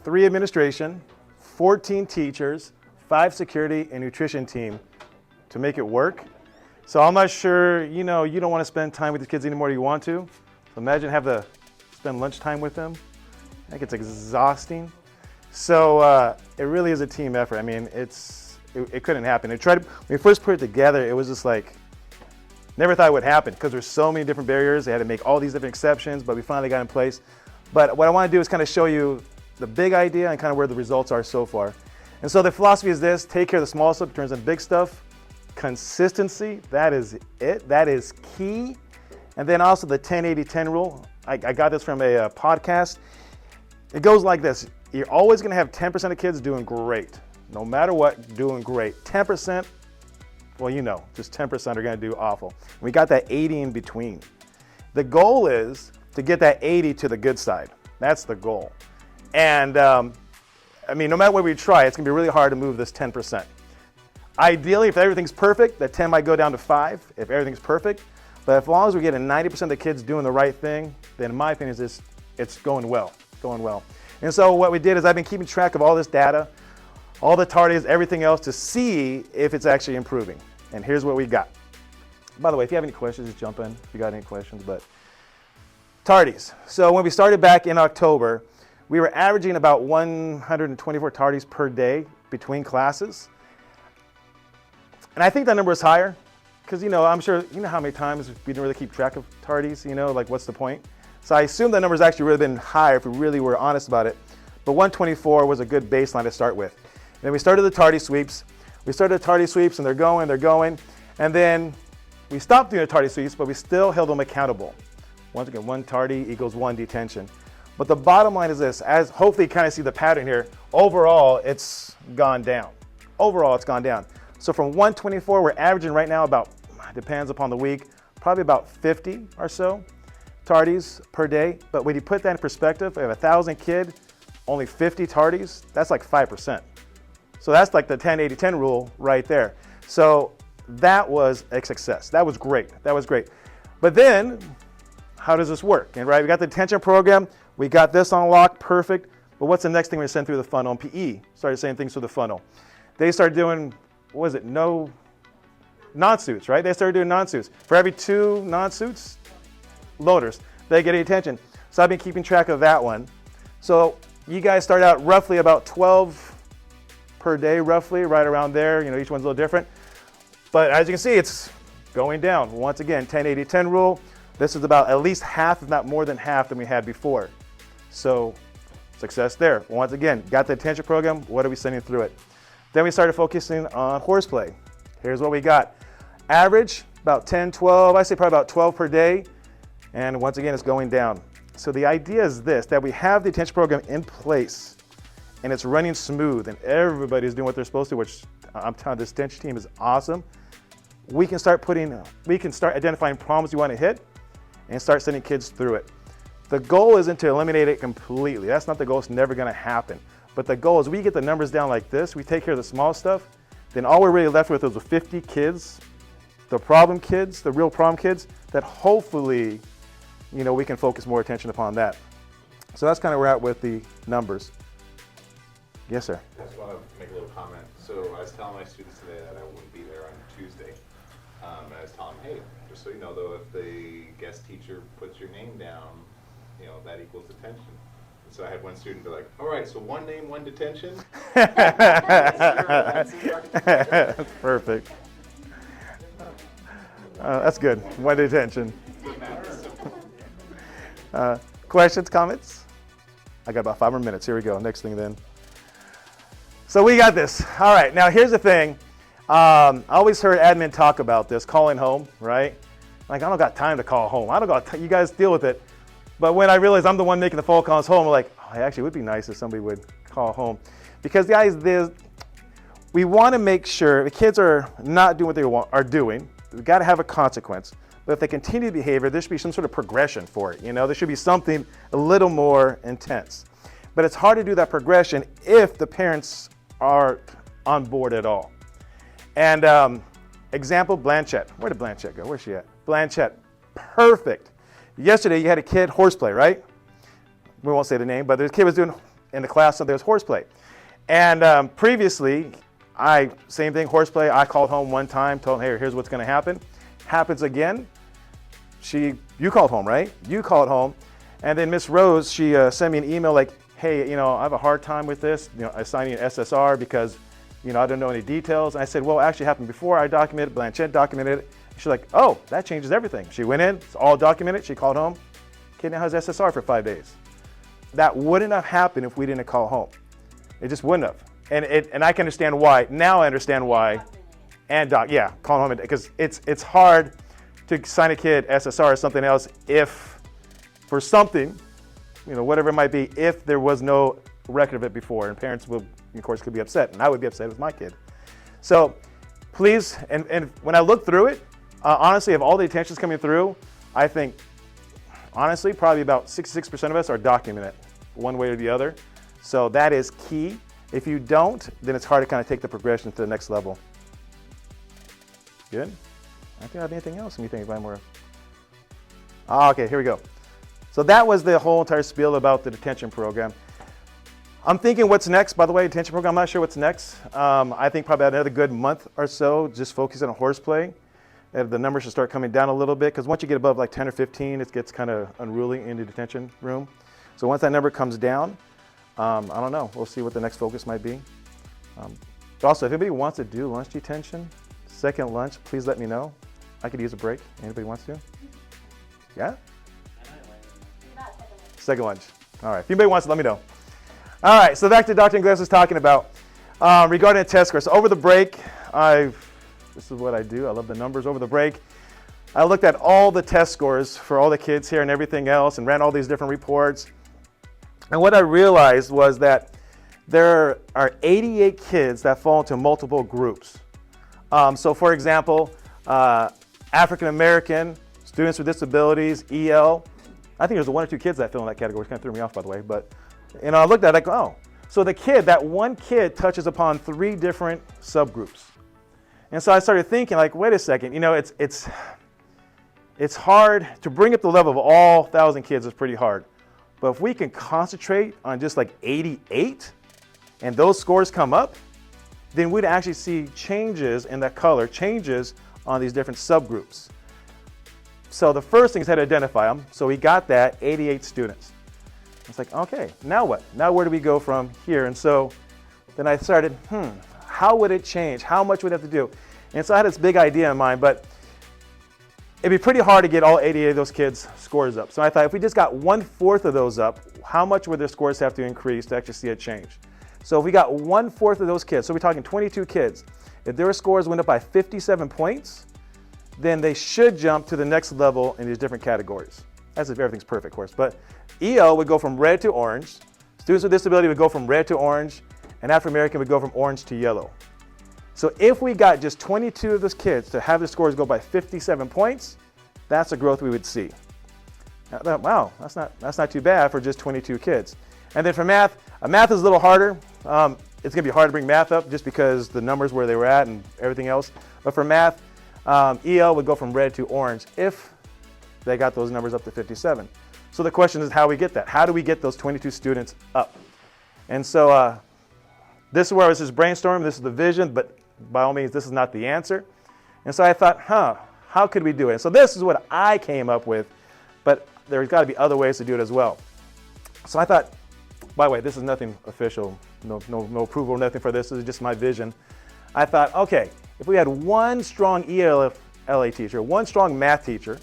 3 administration, 14 teachers, 5 security, and nutrition team to make it work. So I'm not sure, you don't want to spend time with the kids anymore than you want to. So imagine have to spend lunchtime with them. I think it's exhausting. So it really is a team effort. I mean, it couldn't happen. When we first put it together, it was just like, never thought it would happen because there's so many different barriers. They had to make all these different exceptions, but we finally got in place. But what I want to do is kind of show you the big idea and kind of where the results are so far. And so the philosophy is this: take care of the small stuff, turns into big stuff. Consistency, that is it. That is key. And then also the 10-80-10 rule. I got this from a podcast. It goes like this: you're always going to have 10% of kids doing great, no matter what, doing great. 10%, well, just 10% are going to do awful. We got that 80 in between. The goal is to get that 80 to the good side. That's the goal. And I mean, no matter what we try, it's going to be really hard to move this 10%. Ideally, if everything's perfect, that 10 might go down to 5 if everything's perfect. But as long as we get 90% of the kids doing the right thing, then in my opinion, it's going well. And so what we did is I've been keeping track of all this data, all the tardies, everything else, to see if it's actually improving. And here's what we got. By the way, if you have any questions, just jump in if you got any questions. But tardies. So when we started back in October, we were averaging about 124 tardies per day between classes. And I think that number is higher because, I'm sure, how many times we didn't really keep track of tardies, like what's the point? So I assume that number's actually really been higher if we really were honest about it. But 124 was a good baseline to start with. And then we started the tardy sweeps. And they're going. And then we stopped doing the tardy sweeps, but we still held them accountable. Once again, 1 tardy equals 1 detention. But the bottom line is this: as hopefully you kind of see the pattern here, overall it's gone down. So from 124, we're averaging right now about, depends upon the week, probably about 50 or so tardies per day. But when you put that in perspective, we have 1,000 kids, only 50 tardies, that's like 5%. So that's like the 10-80-10 rule right there. So that was a success. That was great. But then, how does this work? And right, we got the detention program. We got this on lock, perfect. But what's the next thing we send through the funnel? And PE started saying things through the funnel. They started doing, no non-suits, right? They started doing non-suits. For every 2 non-suits, loaders, they get a detention. So I've been keeping track of that one. So you guys start out roughly about 12 per day, roughly, right around there. Each one's a little different. But as you can see, it's going down. Once again, 10-80-10 rule. This is about at least half, if not more than half, than we had before. So success there. Once again, got the detention program. What are we sending through it? Then we started focusing on horseplay. Here's what we got. Average, about 10, 12, I say probably about 12 per day. And once again, it's going down. So the idea is this: that we have the detention program in place and it's running smooth and everybody's doing what they're supposed to, which I'm telling you, this detention team is awesome. We can start identifying problems you want to hit and start sending kids through it. The goal isn't to eliminate it completely. That's not the goal. It's never going to happen. But the goal is we get the numbers down like this, we take care of the small stuff, then all we're really left with is the 50 kids, the problem kids, the real problem kids, that hopefully, we can focus more attention upon that. So that's kind of where we're at with the numbers. Yes, sir. I just want to make a little comment. So I was telling my students today that I wouldn't be there on Tuesday. And I was telling them, hey, just so you know, though, if the guest teacher puts your name down, that equals detention. And so I had one student be like, all right, so 1 name, 1 detention? Perfect. That's good. 1 detention. Questions, comments? I got about 5 more minutes. Here we go. Next thing then. So we got this. All right. Now here's the thing. I always heard admin talk about this, calling home, right? Like, I don't got time to call home. I don't got you guys deal with it. But when I realized I'm the one making the phone calls home, I'm like, oh, actually, it would be nice if somebody would call home. Because guys, we want to make sure the kids are not doing what they are doing. We've got to have a consequence. But if they continue behavior, there should be some sort of progression for it. There should be something a little more intense. But it's hard to do that progression if the parents aren't on board at all. And example, Blanchette. Where did Blanchette go? Where's she at? Blanchette. Perfect. Yesterday, you had a kid horseplay, right? We won't say the name, but the kid was doing in the class, so there's horseplay. And previously, same thing, horseplay. I called home one time, told them, hey, here's what's going to happen. Happens again. You called home, right? You called home. And then Miss Rose, she sent me an email like, hey, I have a hard time with this, assigning an SSR because, I don't know any details. And I said, well, it actually happened before. I documented, Blanchette documented it. She's like, oh, that changes everything. She went in, it's all documented. She called home. Kid now has SSR for 5 days. That wouldn't have happened if we didn't call home. It just wouldn't have. And I can understand why. Now I understand why. And call home because it's hard to assign a kid SSR or something else if for something, whatever it might be, if there was no record of it before, and parents will, of course, could be upset, and I would be upset with my kid. So please, and when I look through it, honestly, of all the attentions coming through, I think, honestly, probably about 66% of us are documented one way or the other. So that is key. If you don't, then it's hard to kind of take the progression to the next level. Good? I don't think I have anything else. Let me think if I have more. Okay, here we go. So that was the whole entire spiel about the detention program. I'm thinking what's next, by the way, detention program, I'm not sure what's next. I think probably another good month or so, just focusing on horseplay. The numbers should start coming down a little bit, because once you get above like 10 or 15, it gets kind of unruly in the detention room. So once that number comes down, I don't know, we'll see what the next focus might be. Also, if anybody wants to do lunch detention, second lunch, please let me know. I could use a break. Anybody wants to? Yeah? Second lunch. All right, if anybody wants to, let me know. All right, so back to Dr. Ingles was talking about regarding the test score. So over the break, this is what I do. I love the numbers over the break. I looked at all the test scores for all the kids here and everything else and ran all these different reports. And what I realized was that there are 88 kids that fall into multiple groups. So for example, African American, students with disabilities, EL. I think there's one or two kids that fell in that category. It kind of threw me off, by the way. But I looked at it like, oh. So that one kid touches upon 3 different subgroups. And so I started thinking, like, wait a second, it's hard to bring up the level of all 1,000 kids is pretty hard. But if we can concentrate on just like 88 and those scores come up, then we'd actually see changes in that color, changes on these different subgroups. So the first thing is how to identify them. So we got that, 88 students. It's like, okay, now what? Now where do we go from here? And so then I started, how would it change? How much would it have to do? And so I had this big idea in mind, but it'd be pretty hard to get all 88 of those kids' scores up. So I thought if we just got 1/4 of those up, how much would their scores have to increase to actually see a change? So if we got 1/4 of those kids, so we're talking 22 kids, if their scores went up by 57 points, then they should jump to the next level in these different categories. That's if everything's perfect, of course. But EL would go from red to orange, students with disability would go from red to orange, and African American would go from orange to yellow. So if we got just 22 of those kids to have the scores go by 57 points, that's the growth we would see. I thought, wow, that's not too bad for just 22 kids. And then for math, math is a little harder. It's gonna be hard to bring math up just because the numbers where they were at and everything else. But for math, EL would go from red to orange if they got those numbers up to 57. So the question is how we get that. How do we get those 22 students up? And so this is where I was just brainstorming. This is the vision, but by all means, this is not the answer. And so I thought, how could we do it? And so this is what I came up with, but there's got to be other ways to do it as well. So I thought, by the way, this is nothing official, no approval, nothing for this. This is just my vision. I thought, okay, if we had one strong ELA teacher, one strong math teacher,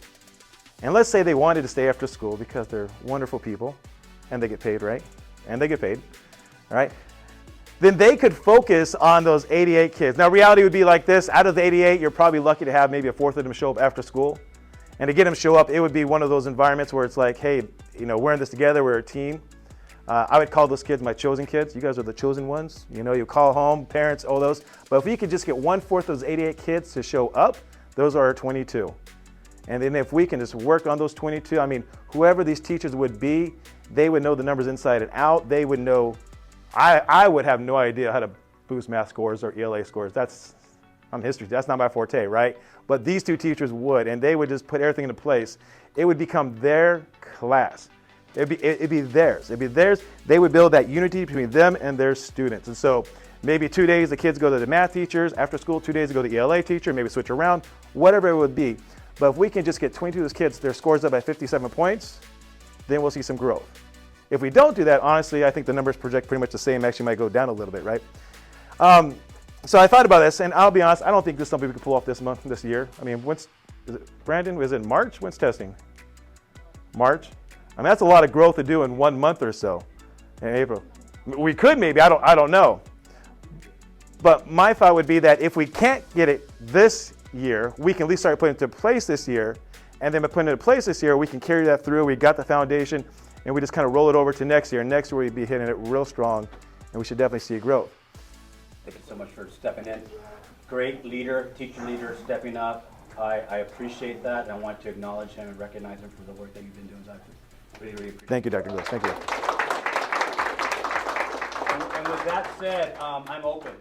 and let's say they wanted to stay after school because they're wonderful people and they get paid, right? And they get paid, all right? Then they could focus on those 88 kids. Now, reality would be like this. Out of the 88, you're probably lucky to have maybe 1/4 of them show up after school. And to get them to show up, it would be one of those environments where it's like, hey, we're in this together, we're a team. I would call those kids my chosen kids. You guys are the chosen ones. You call home, parents, all those. But if we could just get 1/4 of those 88 kids to show up, those are our 22. And then if we can just work on those 22, I mean, whoever these teachers would be, they would know the numbers inside and out. They would know, I would have no idea how to boost math scores or ELA scores. I'm history, that's not my forte, right? But these two teachers would, and they would just put everything into place. It would become their class. It'd be theirs. It'd be theirs. They would build that unity between them and their students. And so maybe 2 days the kids go to the math teachers. After school, 2 days they go to the ELA teacher. Maybe switch around, whatever it would be. But if we can just get 22 of those kids, their scores up by 57 points, then we'll see some growth. If we don't do that, honestly, I think the numbers project pretty much the same. Actually, might go down a little bit, right? So I thought about this, and I'll be honest, I don't think this is something we can pull off this year. I mean, Brandon, is it March? When's testing? March? I mean, that's a lot of growth to do in 1 month or so in April. We could maybe, I don't know. But my thought would be that if we can't get it this year, we can at least start putting it into place this year. And then by putting it into place this year, we can carry that through. We got the foundation, and we just kind of roll it over to next year. Next year, we'd be hitting it real strong, and we should definitely see growth. Thank you so much for stepping in. Great leader, teacher leader, stepping up. I appreciate that, and I want to acknowledge him and recognize him for the work that you've been doing, Zach. Really, really appreciate it. Thank you, Dr. Lewis. Thank you. And with that said, I'm open.